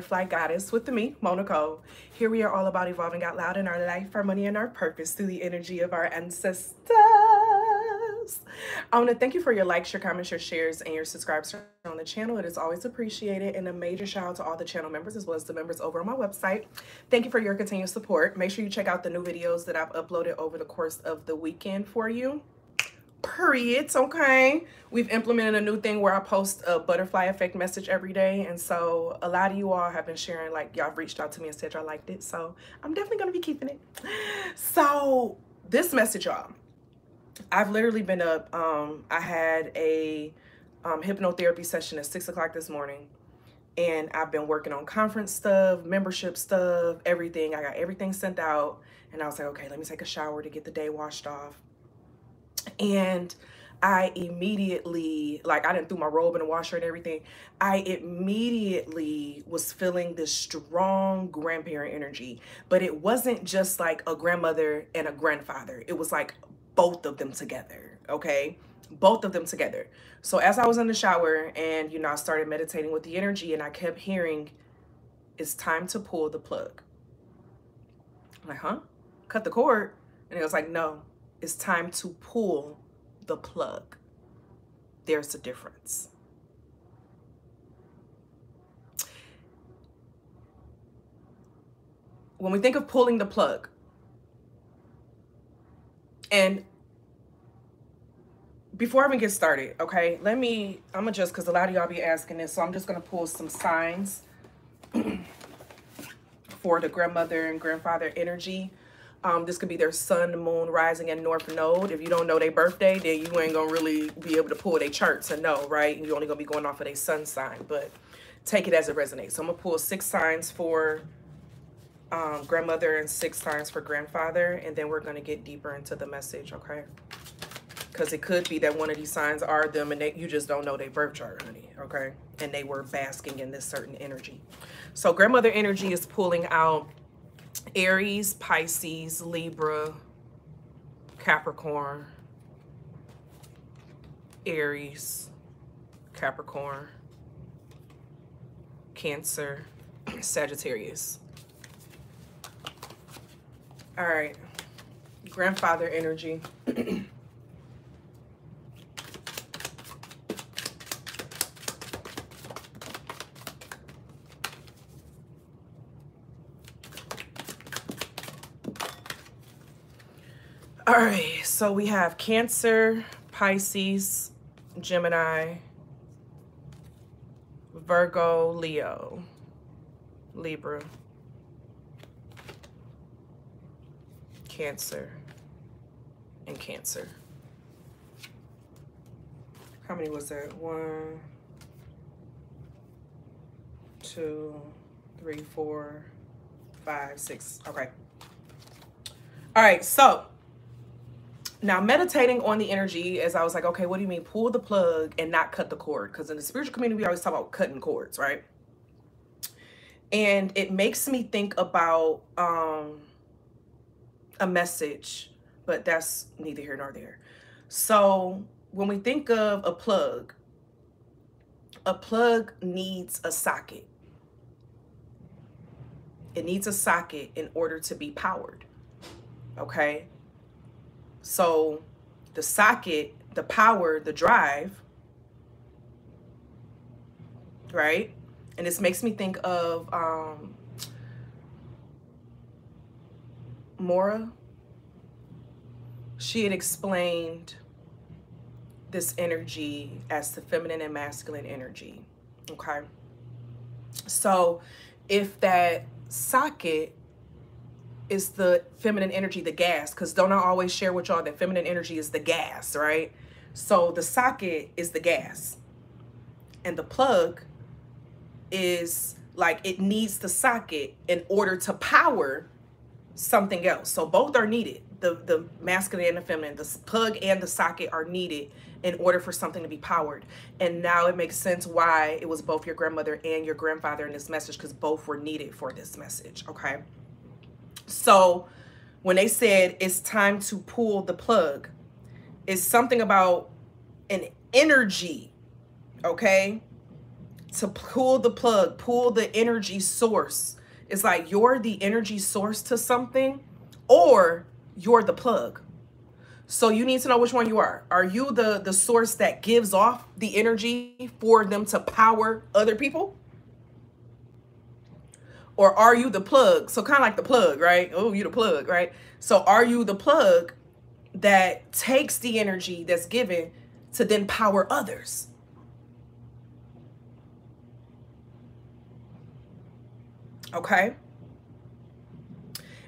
Fly Goddess with me, Moe Nicole. Here we are all about evolving out loud in our life, our money, and our purpose through the energy of our ancestors. I want to thank you for your likes, your comments, your shares, and your subscribes on the channel. It is always appreciated. And a major shout out to all the channel members as well as the members over on my website. Thank you for your continued support. Make sure you check out the new videos that I've uploaded over the course of the weekend for you. Periods, okay? We've implemented a new thing where I post a butterfly effect message every day, and so a lot of you all have been sharing, like, y'all reached out to me and said y'all liked it, so I'm definitely gonna be keeping it. So this message, y'all, I've literally been up. I had a hypnotherapy session at 6 o'clock this morning, and I've been working on conference stuff, membership stuff, everything. I got everything sent out, and I was like, okay, let me take a shower to get the day washed off. And I immediately, like, I didn't throw my robe in the washer and everything. I immediately was feeling this strong grandparent energy, but it wasn't just like a grandmother and a grandfather. It was like both of them together, okay? Both of them together. So as I was in the shower and, you know, I started meditating with the energy, and I kept hearing, it's time to pull the plug. I'm like, huh? Cut the cord? And it was like, no. It's time to pull the plug. There's a difference. When we think of pulling the plug, and before I even get started, okay, I'm gonna just, because a lot of y'all be asking this, so I'm just gonna pull some signs for the grandmother and grandfather energy. This could be their sun, moon, rising, and north node. If you don't know their birthday, then you ain't gonna really be able to pull their charts and know, right? You're only gonna be going off of their sun sign, but take it as it resonates. So I'm gonna pull 6 signs for grandmother and 6 signs for grandfather, and then we're gonna get deeper into the message, okay? Because it could be that one of these signs are them, and you just don't know their birth chart, honey, okay? And they were basking in this certain energy. So grandmother energy is pulling out Aries, Pisces, Libra, Capricorn, Aries, Capricorn, Cancer, Sagittarius. All right, grandfather energy. All right, so we have Cancer, Pisces, Gemini, Virgo, Leo, Libra, Cancer, and Cancer. How many was that? 1, 2, 3, 4, 5, 6. Okay. All right, so now meditating on the energy, as I was like, okay, what do you mean pull the plug and not cut the cord? Because in the spiritual community, we always talk about cutting cords, right? And it makes me think about a message, but that's neither here nor there. So when we think of a plug needs a socket. It needs a socket in order to be powered, okay? So the socket, the power, the drive, right? And this makes me think of Mora. She had explained this energy as the feminine and masculine energy, okay? So if that socket is the feminine energy, the gas, because don't I always share with y'all that feminine energy is the gas, right? So the socket is the gas, and the plug is like, it needs the socket in order to power something else. So both are needed. The masculine and the feminine, the plug and the socket are needed in order for something to be powered. And now it makes sense why it was both your grandmother and your grandfather in this message, because both were needed for this message, okay? So when they said it's time to pull the plug, it's something about an energy, okay? to pull the plug, pull the energy source. It's like you're the energy source to something, or you're the plug. So you need to know which one you are. Are you the source that gives off the energy for them to power other people? Or are you the plug? So kind of like the plug, right? Oh, you the plug, right? So are you the plug that takes the energy that's given to then power others? Okay?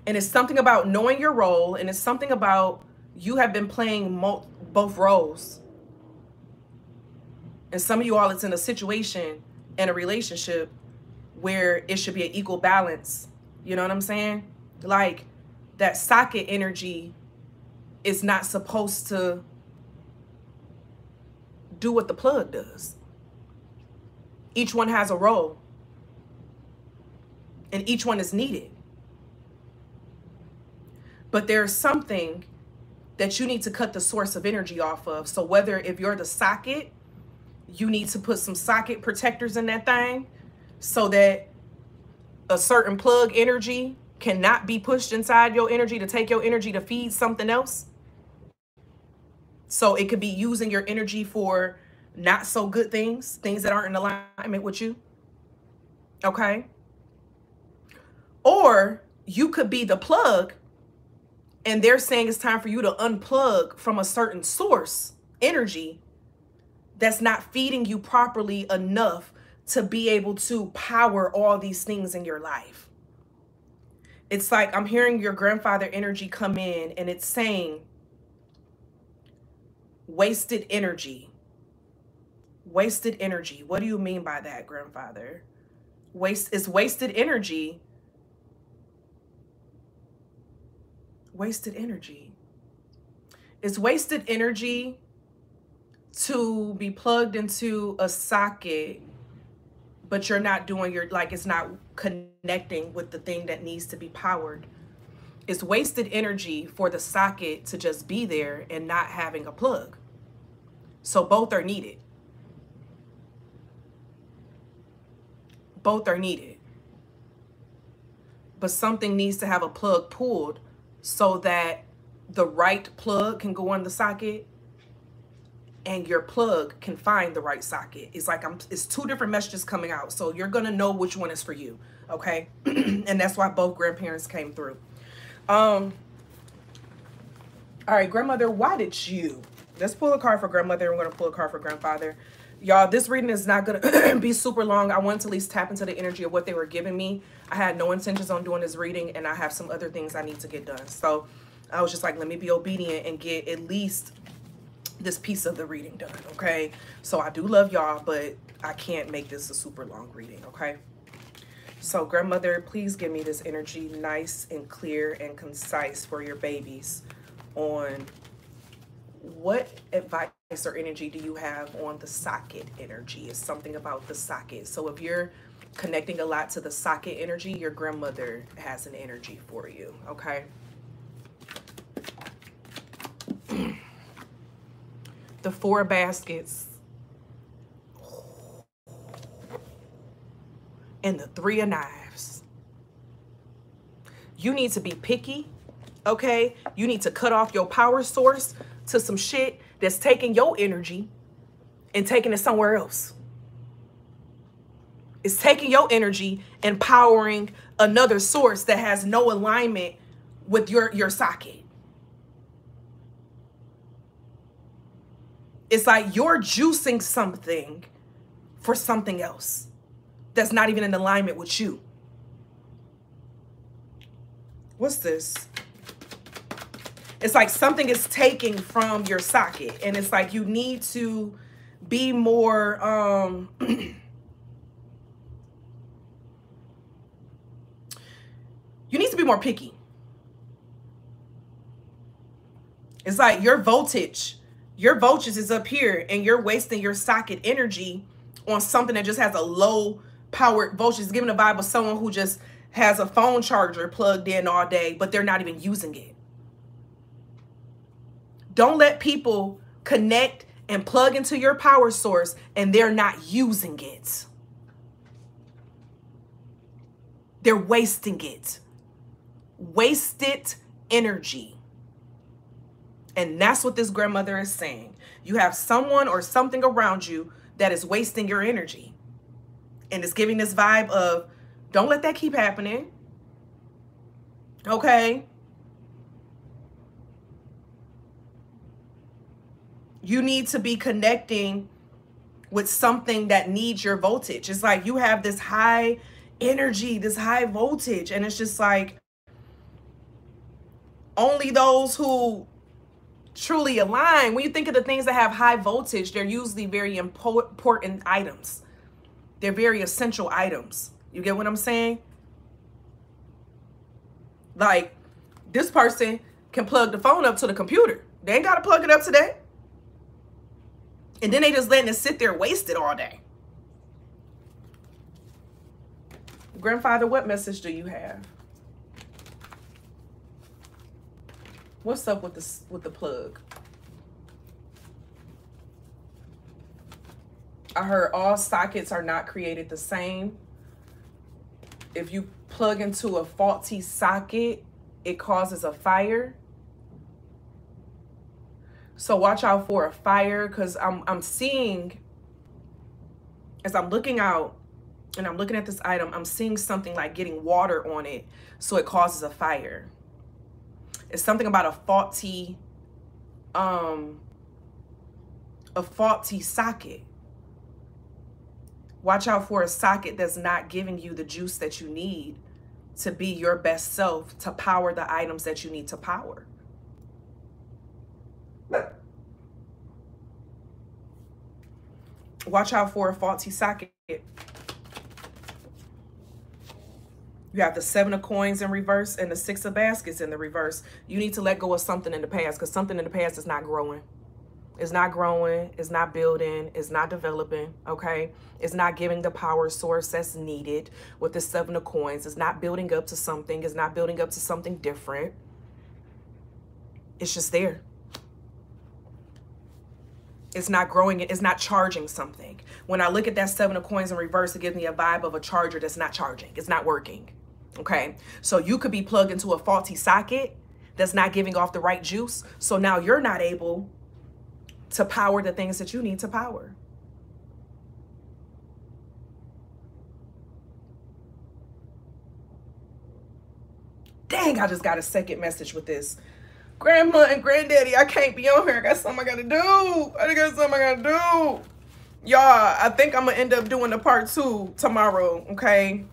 And it's something about knowing your role, and it's something about you have been playing both roles. And some of you all, it's in a situation and a relationship where it should be an equal balance. You know what I'm saying? Like that socket energy is not supposed to do what the plug does. Each one has a role, and each one is needed. But there's something that you need to cut the source of energy off of. So whether if you're the socket, you need to put some socket protectors in that thing so that a certain plug energy cannot be pushed inside your energy to take your energy to feed something else. So it could be using your energy for not so good things, things that aren't in alignment with you. Okay? Or you could be the plug, and they're saying it's time for you to unplug from a certain source energy that's not feeding you properly enough to be able to power all these things in your life. It's like I'm hearing your grandfather energy come in, and it's saying wasted energy. Wasted energy. What do you mean by that, grandfather? It's wasted energy. Wasted energy. It's wasted energy to be plugged into a socket, but you're not doing your, like, it's not connecting with the thing that needs to be powered. It's wasted energy for the socket to just be there and not having a plug. So both are needed. Both are needed. But something needs to have a plug pulled so that the right plug can go on the socket and your plug can find the right socket. It's like it's two different messages coming out. So you're going to know which one is for you. Okay. And that's why both grandparents came through. All right, grandmother, why did you? Let's pull a card for grandmother. We're going to pull a card for grandfather. Y'all, this reading is not going to be super long. I wanted to at least tap into the energy of what they were giving me. I had no intentions on doing this reading, and I have some other things I need to get done. So I was just like, let me be obedient and get at least this piece of the reading done, okay? So I do love y'all, but I can't make this a super long reading, okay? So grandmother, please give me this energy nice and clear and concise for your babies on what advice or energy do you have on the socket energy? It's something about the socket. So if you're connecting a lot to the socket energy, your grandmother has an energy for you, okay? The 4 baskets and the 3 of knives. You need to be picky, okay? You need to cut off your power source to some shit that's taking your energy and taking it somewhere else. It's taking your energy and powering another source that has no alignment with your socket. It's like you're juicing something for something else that's not even in alignment with you. What's this? It's like something is taking from your socket, and it's like you need to be more you need to be more picky. It's like your voltage is up here, and you're wasting your socket energy on something that just has a low powered voltage. It's giving the vibe of someone who just has a phone charger plugged in all day, but they're not even using it. Don't let people connect and plug into your power source and they're not using it. They're wasting it. Wasted energy. And that's what this grandmother is saying. You have someone or something around you that is wasting your energy. And it's giving this vibe of, don't let that keep happening. Okay? You need to be connecting with something that needs your voltage. It's like you have this high energy, this high voltage, and it's just like only those who truly align. When you think of the things that have high voltage, they're usually very important items. They're very essential items. You get what I'm saying? Like, this person can plug the phone up to the computer. They ain't got to plug it up today. And then they just letting it sit there wasted all day. Grandfather, what message do you have? What's up with the plug? I heard all sockets are not created the same. If you plug into a faulty socket, it causes a fire. So watch out for a fire, because I'm seeing, as I'm looking out and I'm looking at this item, I'm seeing something like getting water on it, so it causes a fire. It's something about a faulty socket. Watch out for a socket that's not giving you the juice that you need to be your best self, to power the items that you need to power. Watch out for a faulty socket. You have the 7 of coins in reverse and the 6 of baskets in the reverse. You need to let go of something in the past, because something in the past is not growing. It's not growing. It's not building. It's not developing. Okay. It's not giving the power source that's needed with the 7 of coins. It's not building up to something. It's not building up to something different. It's just there. It's not growing. It's not charging something. When I look at that 7 of coins in reverse, it gives me a vibe of a charger that's not charging. It's not working. Okay. So you could be plugged into a faulty socket that's not giving off the right juice. So now you're not able to power the things that you need to power. Dang, I just got a second message with this. Grandma and granddaddy, I can't be on here. I got something I gotta do. I got something I gotta do. Y'all, I think I'm gonna end up doing the part 2 tomorrow, okay?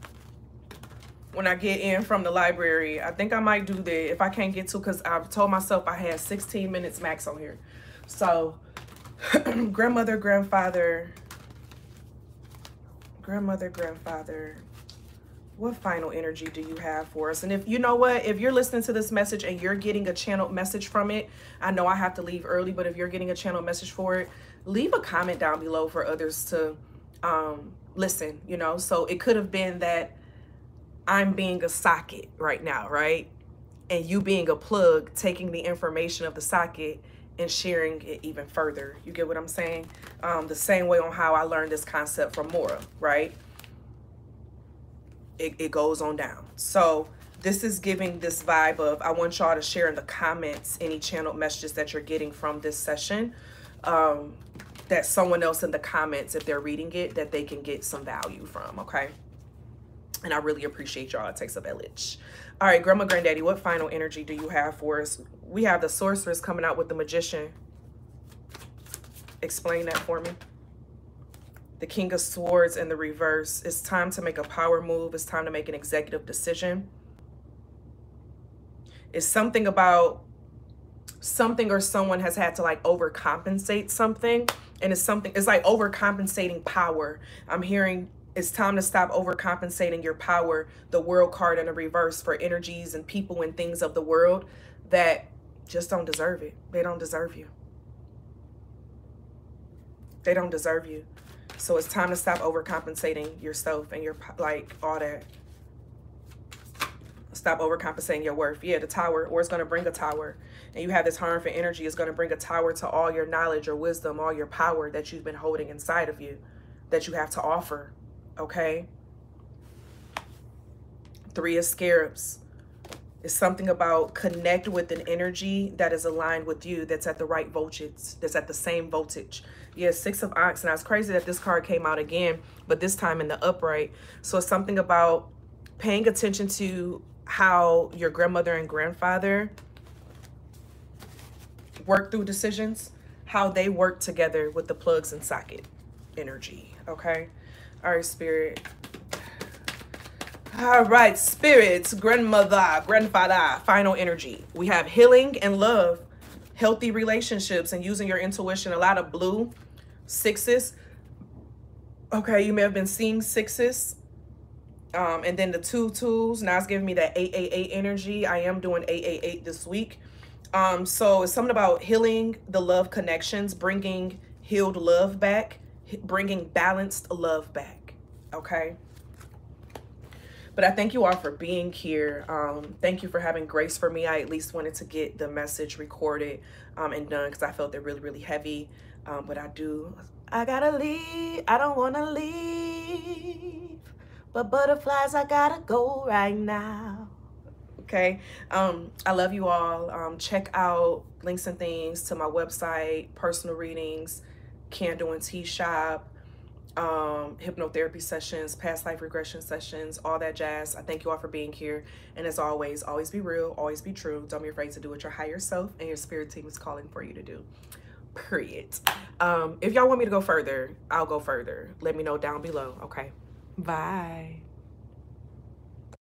When I get in from the library. I think I might do that if I can't get to, because I've told myself I had 16 minutes max on here. So, grandmother, grandfather, what final energy do you have for us? And if you know what, if you're listening to this message and you're getting a channeled message from it, I know I have to leave early, but if you're getting a channeled message for it, leave a comment down below for others to listen, you know? So it could have been that I'm being a socket right now, right? And you being a plug, taking the information of the socket and sharing it even further. You get what I'm saying? The same way on how I learned this concept from Mora, right? It goes on down. So this is giving this vibe of, I want y'all to share in the comments any channeled messages that you're getting from this session, that someone else in the comments, if they're reading it, that they can get some value from, okay? And I really appreciate y'all. It takes a village. All right, Grandma, Granddaddy, what final energy do you have for us? We have the Sorceress coming out with the Magician. Explain that for me. The King of Swords in the reverse. It's time to make a power move. It's time to make an executive decision. It's something about something or someone has had to like overcompensate something. And it's something, it's like overcompensating power. I'm hearing it's time to stop overcompensating your power. The World card in the reverse for energies and people and things of the world that just don't deserve it. They don't deserve you. They don't deserve you. So it's time to stop overcompensating yourself and your, like, all that. Stop overcompensating your worth. Yeah, the Tower, or it's going to bring a Tower. And you have this harmful energy. It's going to bring a Tower to all your knowledge or wisdom, all your power that you've been holding inside of you, that you have to offer. Okay? Three of Scarabs. It's something about connect with an energy that is aligned with you, that's at the right voltage, that's at the same voltage. Yeah, Six of Ox. And it's crazy that this card came out again, but this time in the upright. So it's something about paying attention to how your grandmother and grandfather work through decisions, how they work together with the plugs and socket energy. Okay. All right, Spirit. All right, spirits, grandmother, grandfather, final energy. We have healing and love, healthy relationships, and using your intuition. A lot of blue, sixes. Okay, you may have been seeing sixes. And then the 2 tools. Now it's giving me that 888 energy. I am doing 888 this week. So it's something about healing the love connections, bringing healed love back, bringing balanced love back. Okay. But I thank you all for being here. Thank you for having grace for me. I at least wanted to get the message recorded and done because I felt it really, really heavy. But I gotta leave. I don't want to leave. But butterflies, I gotta go right now. Okay. I love you all. Check out links and things to my website, personal readings, candle and tea shop, hypnotherapy sessions, past life regression sessions, all that jazz. I thank you all for being here. And as always be real, always be true. Don't be afraid to do what your higher self and your spirit team is calling for you to do. Period. If y'all want me to go further, I'll go further. Let me know down below. Okay. Bye.